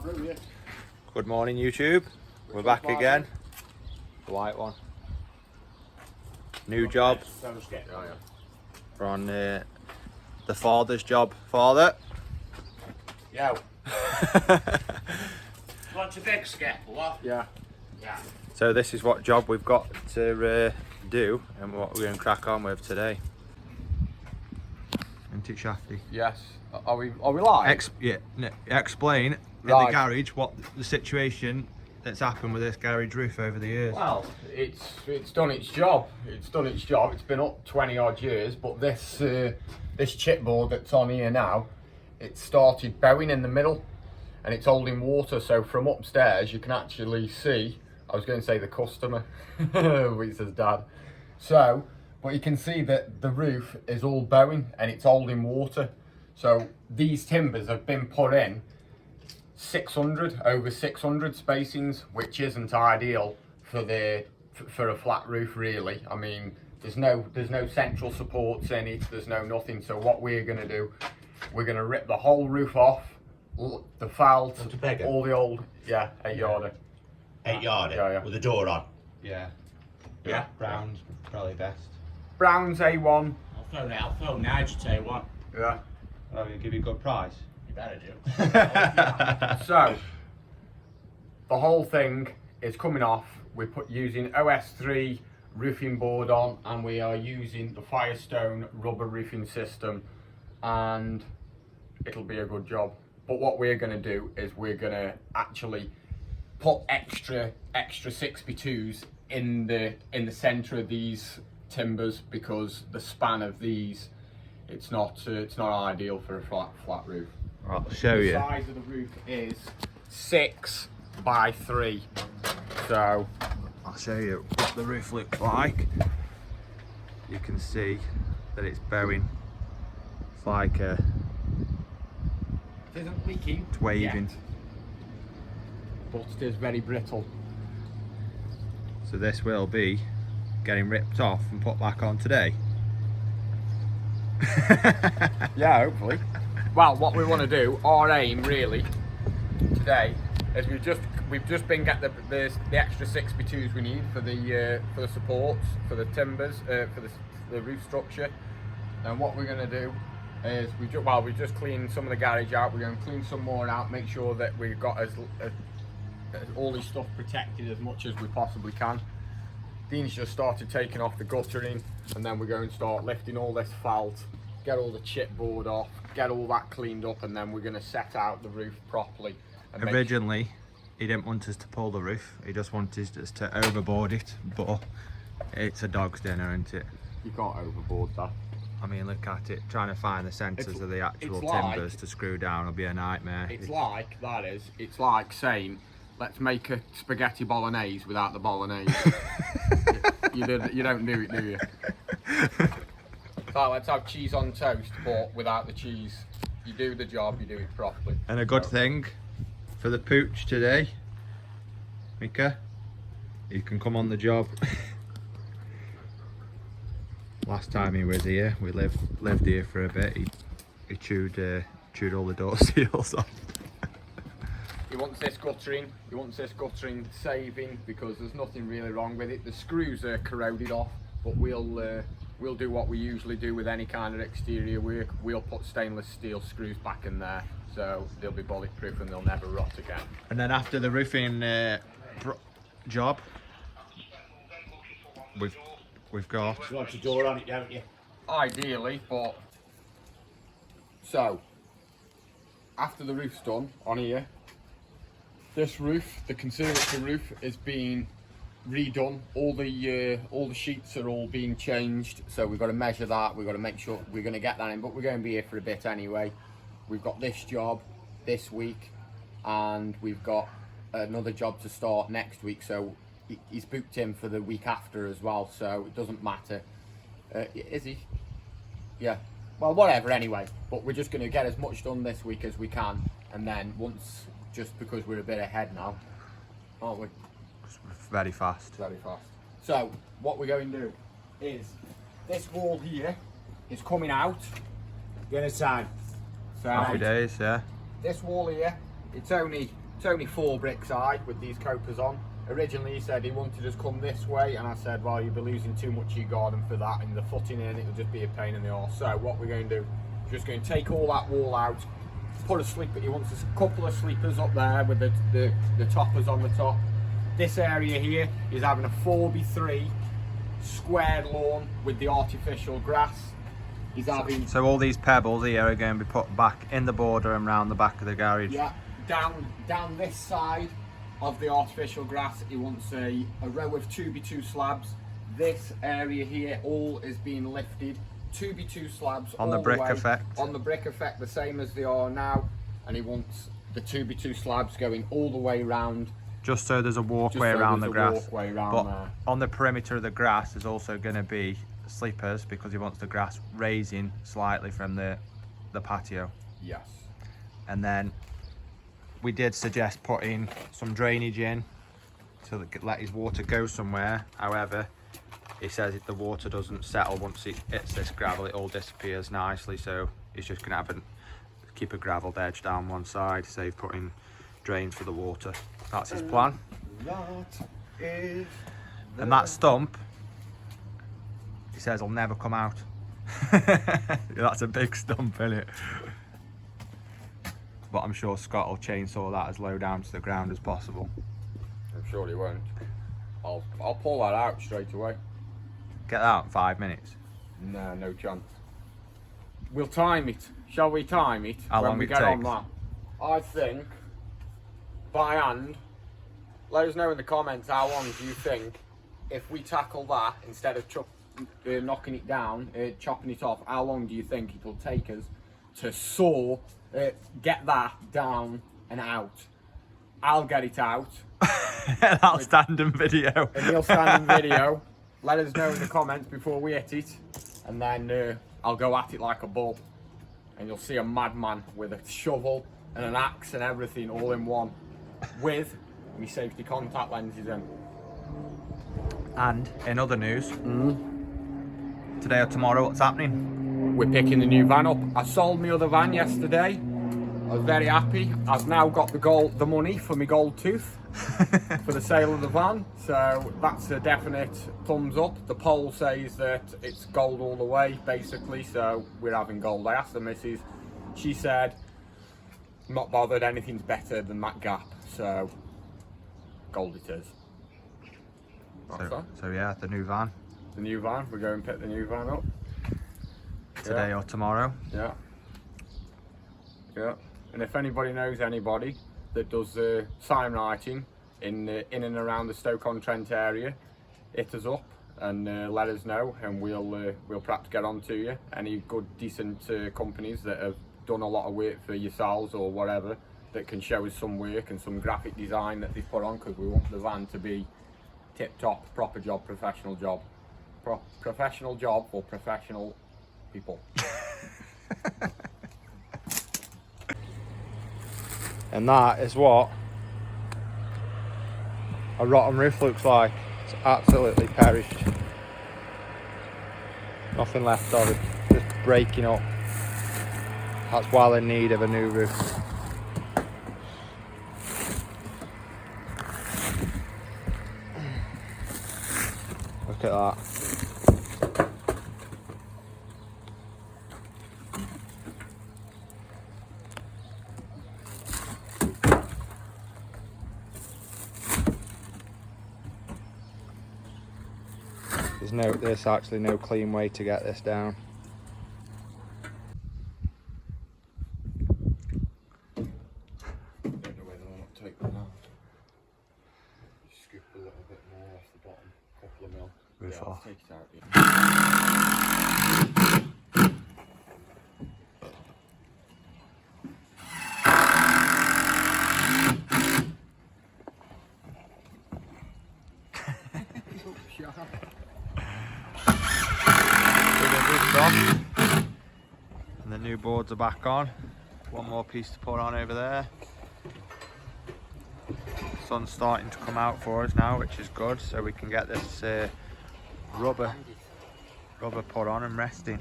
Good morning, YouTube. We're back again. The white one. New job. We're on the father's job. Father. Yo. What's a big skip, what? Yeah. Yeah. So this is what job we've got to do and what we're going to crack on with today. Isn't it, Shafty? Yes. Are we live? Explain in the Right. garage what the situation that's happened with this garage roof over the years. Well, it's done its job. It's done its job. It's been up 20 odd years, but this chipboard that's on here now, it started bowing in the middle, and it's holding water. So from upstairs, you can actually see. I was going to say the customer, which says Dad. So, but you can see that the roof is all bowing and it's holding water. So these timbers have been put in over 600 spacings, which isn't ideal for a flat roof, really. I mean, there's no central supports in it. There's no nothing. So what we're going to do, we're going to rip the whole roof off, the felt, all the old 8-yarder. 8-yarder? Yeah. With the door on? Yeah. Yeah. Brown's probably best. Brown's A1. I'll phone Nigel, tell you what. Yeah. Oh, you give you a good price. You better do. So the whole thing is coming off. We're using OS3 roofing board on, and we are using the Firestone rubber roofing system, and it'll be a good job. But what we're going to do is we're going to actually put extra 6x2s in the center of these timbers, because the span of these, it's not ideal for a flat roof. I'll show The you. size of the roof is 6 by 3. So I'll show you what the roof looks like. You can see that it's bowing. It's like it isn't leaking. it's waving. Yet, but it is very brittle. So this will be getting ripped off and put back on today. Yeah, hopefully. Well, what we want to do, our aim really today, is we've just been getting the extra 6x2s we need for the supports, for the timbers, for the roof structure. And what we're going to do is we just cleaned some of the garage out. We're going to clean some more out, make sure that we've got as all this stuff protected as much as we possibly can. Dean's just started taking off the guttering, and then we're going to start lifting all this felt, get all the chipboard off, get all that cleaned up, and then we're going to set out the roof properly. And Originally, he didn't want us to pull the roof. He just wanted us to overboard it, but it's a dog's dinner, isn't it? You can't overboard that. I mean, look at it. Trying to find the centres of the actual it's like- timbers to screw down will be a nightmare. It's like saying, let's make a spaghetti bolognese without the bolognese. you don't do it, do you? It's like, let's have cheese on toast, but without the cheese. You do the job, you do it properly. And a good So, thing for the pooch today, Mika, you can come on the job. Last time he was here, we lived here for a bit. He chewed all the door seals off. He wants this guttering saving, because there's nothing really wrong with it. The screws are corroded off, but we'll do what we usually do with any kind of exterior work. We'll put stainless steel screws back in there, so they'll be bulletproof and they'll never rot again. And then after the roofing job, we've got. You want your door on it, don't you? Ideally, but so after the roof's done on here, this roof, the conservatory roof, is being redone. All the sheets are all being changed, so we've got to measure that. We've got to make sure we're going to get that in, but we're going to be here for a bit anyway. We've got this job this week, and we've got another job to start next week, so he's booked in for the week after as well, so it doesn't matter. Is he? Yeah, well, whatever anyway, but we're just going to get as much done this week as we can, and then once, just because we're a bit ahead now, aren't we? Very fast. Very fast. So what we're going to do is, this wall here is coming out. Get inside. So Happy days, yeah. this wall here, it's only It's only 4 bricks high with these copers on. Originally he said he wanted us come this way, and I said, well, you'll be losing too much of your garden for that, and the footing in, it'll just be a pain in the arse. So what we're going to do is just going to take all that wall out, put a sleeper, he wants a couple of sleepers up there with the toppers on the top. This area here is having a 4x3 squared lawn with the artificial grass. He's having... So all these pebbles here are going to be put back in the border and round the back of the garage. Yeah, down this side of the artificial grass, he wants a row of 2x2 slabs. This area here all is being lifted, 2x2 slabs On the all brick way, effect. On the brick effect, the same as they are now, and he wants the 2x2 slabs going all the way round. Just so there's a walkway Just so around the there's a grass. walkway round But there. on the perimeter of the grass there's also going to be sleepers because he wants the grass raising slightly from the patio. Yes. And then we did suggest putting some drainage in to let his water go somewhere. However, he says if the water doesn't settle once it hits this gravel, it all disappears nicely. So he's just going to keep a gravelled edge down one side, save putting drains for the water. That's his plan. That is... And that stump, he says, will never come out. That's a big stump, isn't it? But I'm sure Scott will chainsaw that as low down to the ground as possible. I'm sure he won't. I'll pull that out straight away. Get that out in 5 minutes. No, no chance. We'll time it. Shall we time it? How when long we it get on takes? that? I think by hand. Let us know in the comments how long do you think if we tackle that instead of knocking it down, chopping it off. How long do you think it'll take us to saw, get that down and out? I'll get it out. That'll stand in video. And he'll stand in video. Let us know in the comments before we hit it, and then I'll go at it like a bull, and you'll see a madman with a shovel and an axe and everything all in one, with my safety contact lenses in. And in other news, today or tomorrow, what's happening? We're picking the new van up. I sold my other van yesterday. I was very happy. I've now got the money for my gold tooth for the sale of the van, so that's a definite thumbs up. The poll says that it's gold all the way, basically, so we're having gold. I asked the missus, she said, not bothered, anything's better than that gap, so gold it is. That's that. So yeah, the new van, The new van, we're going to pick the new van up. today or tomorrow. Yeah. Yeah. And if anybody knows anybody that does sign writing in and around the Stoke-on-Trent area, hit us up and let us know, and we'll perhaps get on to you. Any good decent companies that have done a lot of work for yourselves or whatever that can show us some work and some graphic design that they put on, because we want the van to be tip top, proper job, professional job. Professional job for professional people. And that is what a rotten roof looks like. It's absolutely perished. Nothing left of it, just breaking up. That's well in need of a new roof. Look at that. There's actually no clean way to get this down. Don't know whether or not to take that out. Scoop a little bit more off the bottom, couple of mil. Roof Yeah, I'll off. take it out. Yeah. And the new boards are back on. One more piece to put on over there. Sun's starting to come out for us now, which is good, so we can get this rubber put on and resting.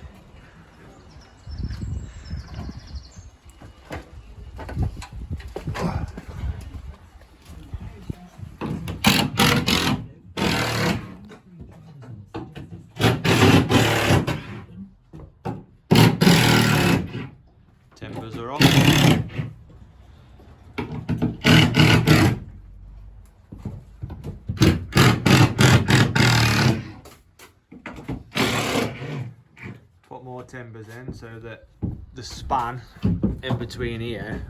timbers in so that the span in between here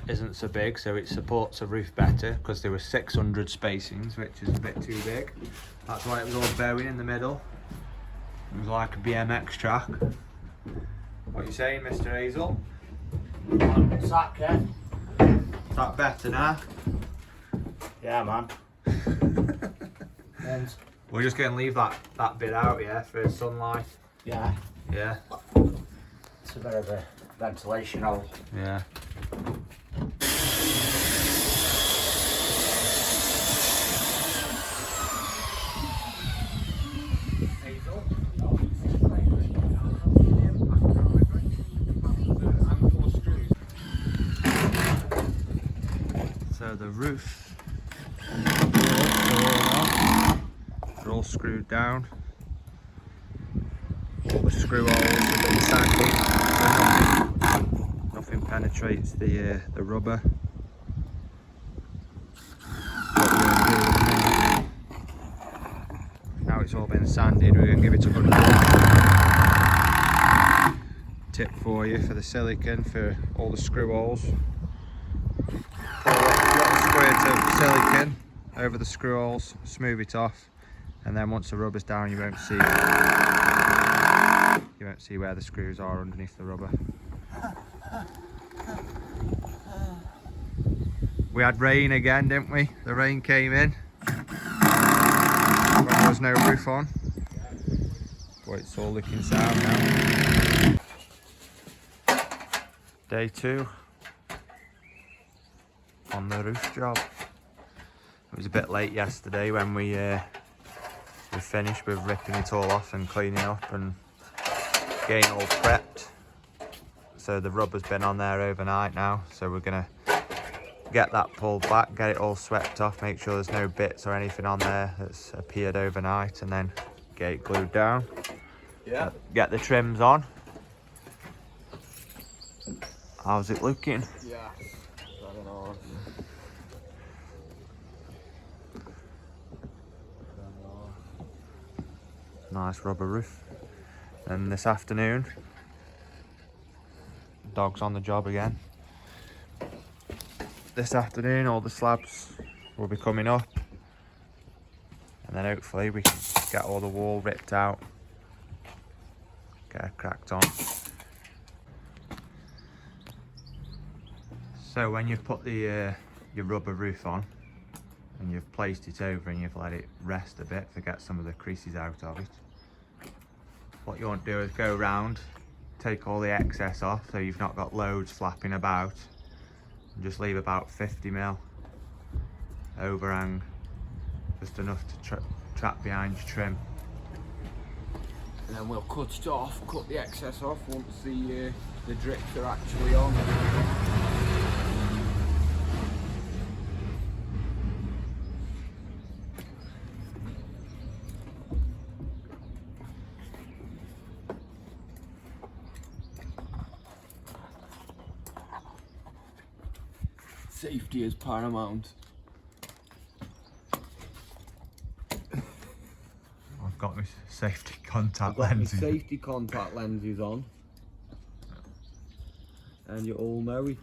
isn't so big, so it supports the roof better, because there were 600 spacings, which is a bit too big. That's why it was all bowing in the middle. It was like a BMX track. What are you saying, Mr. Hazel? What's that, Kev? Is that better now? Yeah, man. And We're just going to leave that bit out, yeah, for sunlight. yeah, Yeah, it's a bit of a ventilation hole. yeah. So the roof, they're all screwed down. All the screw holes have been sanded, so nothing penetrates the rubber. What we're going to do in a minute, now it's all been sanded, we're going to give it a good tip for you for the silicone for all the screw holes. Pour a little squirt of silicone over the screw holes, smooth it off, and then once the rubber's down you won't see where the screws are underneath the rubber. We had rain again, didn't we? The rain came in when there was no roof on, but it's all looking sound now. Day 2 on the roof job. It was a bit late yesterday when we finished with ripping it all off and cleaning up and getting all prepped. So the rubber's been on there overnight now, so we're gonna get that pulled back, get it all swept off, make sure there's no bits or anything on there that's appeared overnight, and then get it glued down. Yeah. Get the trims on. How's it looking? Yeah. I don't know. Nice rubber roof. And this afternoon, dog's on the job again. This afternoon all the slabs will be coming up, and then hopefully we can get all the wall ripped out, get it cracked on. So when you've put the your rubber roof on and you've placed it over and you've let it rest a bit to get some of the creases out of it, what you want to do is go around, take all the excess off so you've not got loads flapping about, and just leave about 50mm overhang, just enough to trap behind your trim. And then we'll cut it off, cut the excess off once the drips are actually on. Safety is paramount. I've got my safety contact I've got my lenses. safety contact lenses on, and you all know it.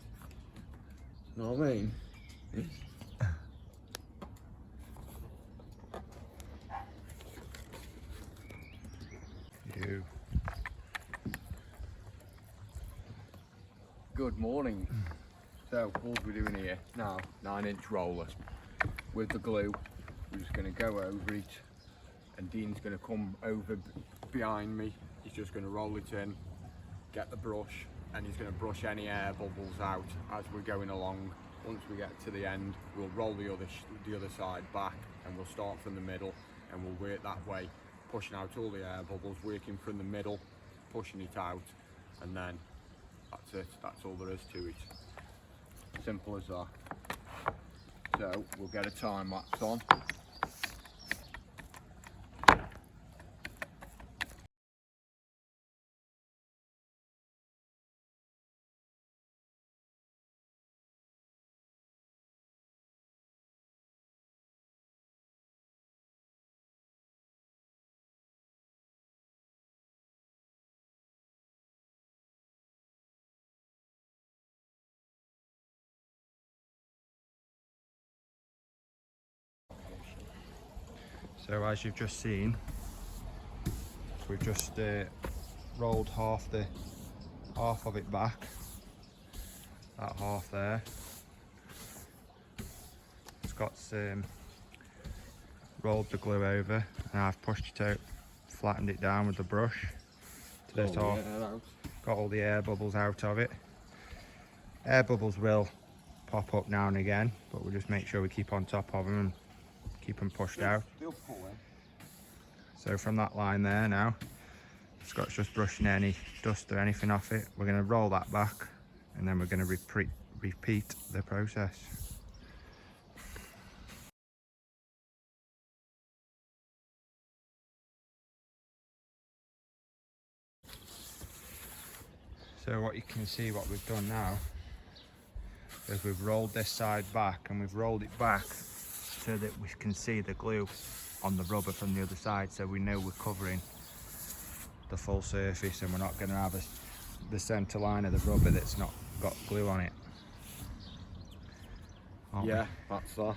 Know what I mean? You. Good morning. So, what are we doing here? Now, 9-inch roller with the glue. We're just going to go over it, and Dean's going to come over behind me. He's just going to roll it in, get the brush, and he's going to brush any air bubbles out as we're going along. Once we get to the end, we'll roll the other side back, and we'll start from the middle, and we'll work that way, pushing out all the air bubbles, working from the middle, pushing it out, and then that's it. That's all there is to it. Simple as that. So we'll get a time lapse on. So as you've just seen, we've just rolled half of it back. That half there. Scott's rolled the glue over, and I've pushed it out, flattened it down with the brush to this off. Got all the air bubbles out of it. Air bubbles will pop up now and again, but we'll just make sure we keep on top of them and keep them pushed out. So from that line there now, Scott's just brushing any dust or anything off it. We're going to roll that back, and then we're going to repeat the process. So what you can see, what we've done now is we've rolled this side back, and we've rolled it back so that we can see the glue on the rubber from the other side, so we know we're covering the full surface and we're not going to have the centre line of the rubber that's not got glue on it. Aren't Yeah, that's that.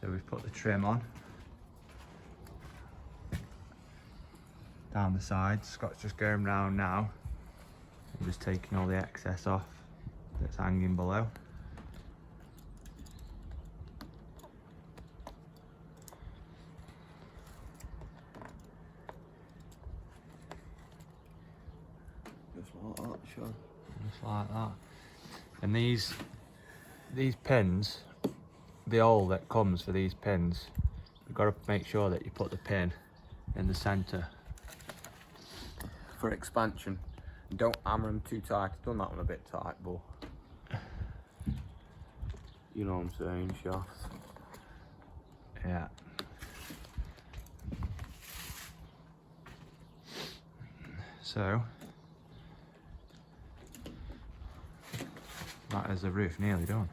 So we've put the trim on down the sides. Scott's just going round now and just taking all the excess off that's hanging below. Just like that, sure. Just like that. And these pins, the hole that comes for these pins, you've got to make sure that you put the pin in the centre. For expansion. Don't hammer them too tight. I've done that one a bit tight, but you know what I'm saying, shafts. Yeah. So that is the roof nearly done.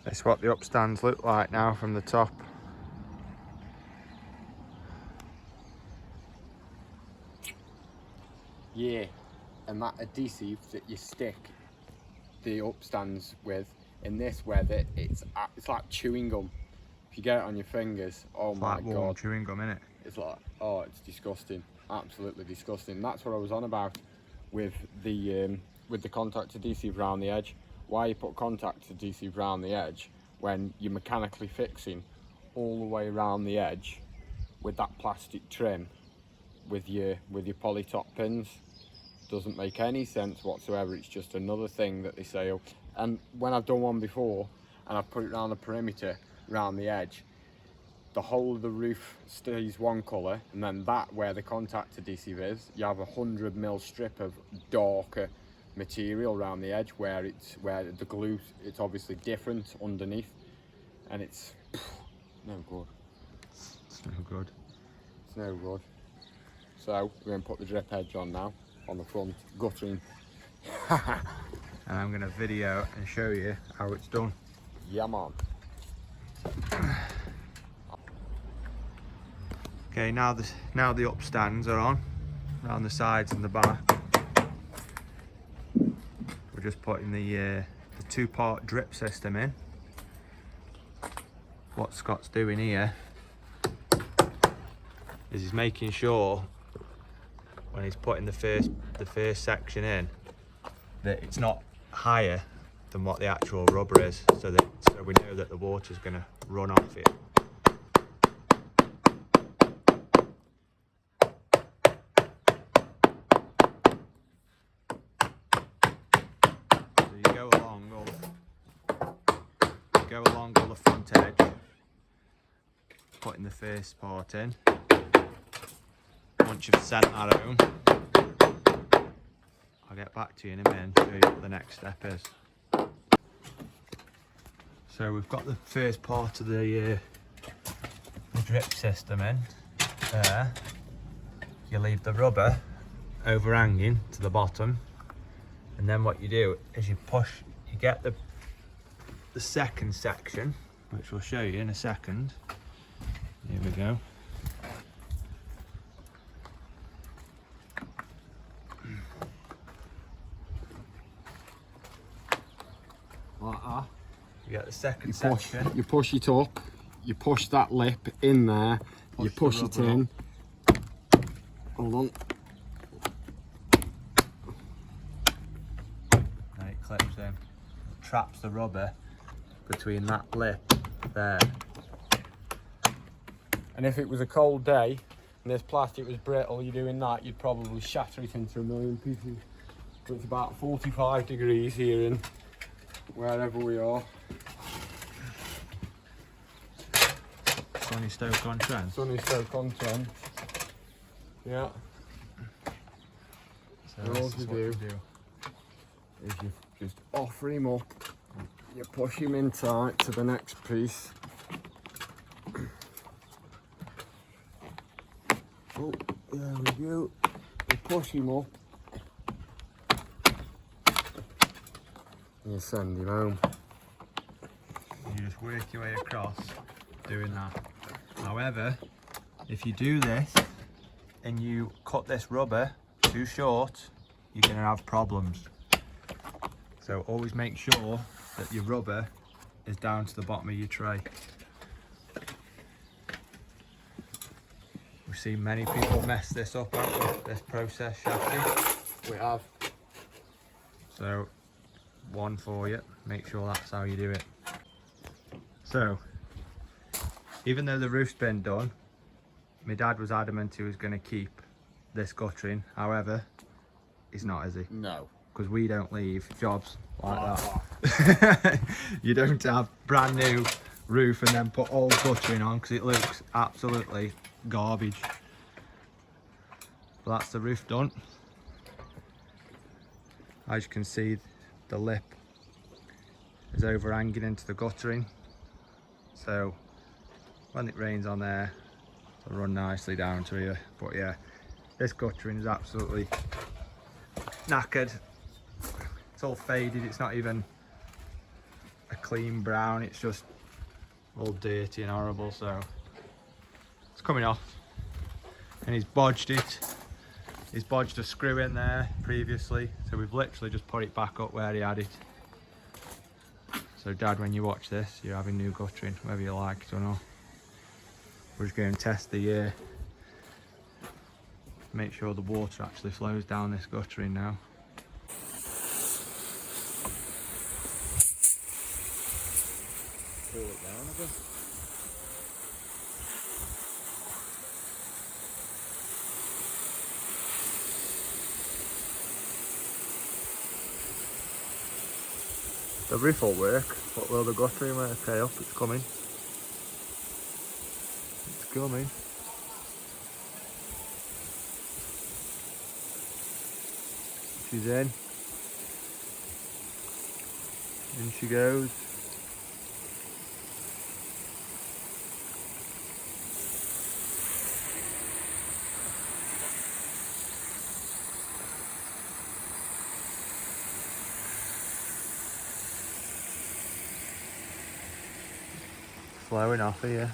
This is what the upstands look like now from the top. Yeah, and that adhesive that you stick the upstands with in this weather, it's like chewing gum. If you get it on your fingers, oh It's my like warm god, chewing gum, innit? it's like, oh, it's disgusting, absolutely disgusting. That's what I was on about with the contact adhesive around the edge. Why you put contact adhesive around the edge when you're mechanically fixing all the way around the edge with that plastic trim with your poly top pins? Doesn't make any sense whatsoever. It's just another thing that they say. And when I've done one before and I've put it around the perimeter, around the edge, the whole of the roof stays one colour, and then that where the contact adhesive is, you have 100mm strip of darker material around the edge where the glue, it's obviously different underneath, and it's no good. It's no good. It's no good. So we're going to put the drip edge on now, on the front, guttering. And I'm going to video and show you how it's done. Yeah, man. Okay, now the upstands are on, around the sides and the back. We're just putting the two-part drip system in. What Scott's doing here is he's making sure when he's putting the first section in that it's not higher than what the actual rubber is, so we know that the water's going to run off it. So you go along all the front edge, putting the first part in. Once you've sent that home, I'll get back to you in a minute and show you what the next step is. So we've got the first part of the drip system in there. You leave the rubber overhanging to the bottom, and then what you do is you get the second section, which we'll show you in a second. Here we go. Like that. You get the second section. You push it up, you push that lip in there, you push the it rubber in. Hold on. And it clips in. It traps the rubber between that lip there. And if it was a cold day and this plastic was brittle, you're doing that, you'd probably shatter it into a million pieces. But it's about 45 degrees here in wherever we are. Sunny Stoke-on-Trent. Sunny Stoke-on-Trent. Yeah. So And all this is you what you do is you just offer him up, you push him in tight to the next piece. Oh, there we go. You push him up. And you send him home. You just work your way across doing that. However, if you do this and you cut this rubber too short, you're going to have problems. So always make sure that your rubber is down to the bottom of your tray. We've seen many people mess this up out with this process chassis. We have. So one for you, make sure that's how you do it. So even though the roof's been done, my dad was adamant he was going to keep this guttering. However, he's not, is he? No. Because we don't leave jobs like that. You don't have brand new roof and then put old guttering on, because it looks absolutely garbage. But that's the roof done. As you can see, the lip is overhanging into the guttering, so when it rains on there, it'll run nicely down to here. But yeah, this guttering is absolutely knackered. It's all faded, it's not even a clean brown, it's just all dirty and horrible. So it's coming off, and he's bodged it. He's bodged a screw in there previously, so we've literally just put it back up where he had it. So Dad, when you watch this, you're having new guttering, whether you like it or not. We're just going to test the make sure the water actually flows down this guttering now. Pull it down a bit. The roof will work, but will the guttering work? Okay, up, it's coming. It's coming. She's in. In she goes. Flowing off here.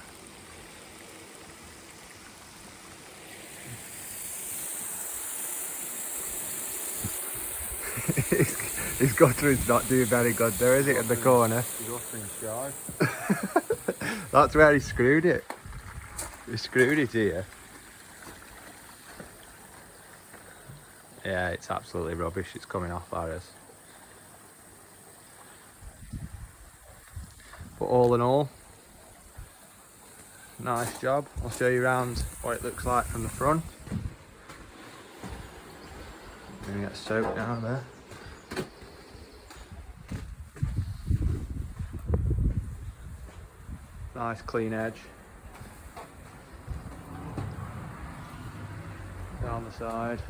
His guttering's not doing very good there, is it, in the corner? He's offering shy. That's where he screwed it. He screwed it here. Yeah, it's absolutely rubbish. It's coming off, that is. But all in all, nice job. I'll show you around what it looks like from the front. Gonna get soaked down there. Nice clean edge. Down the side.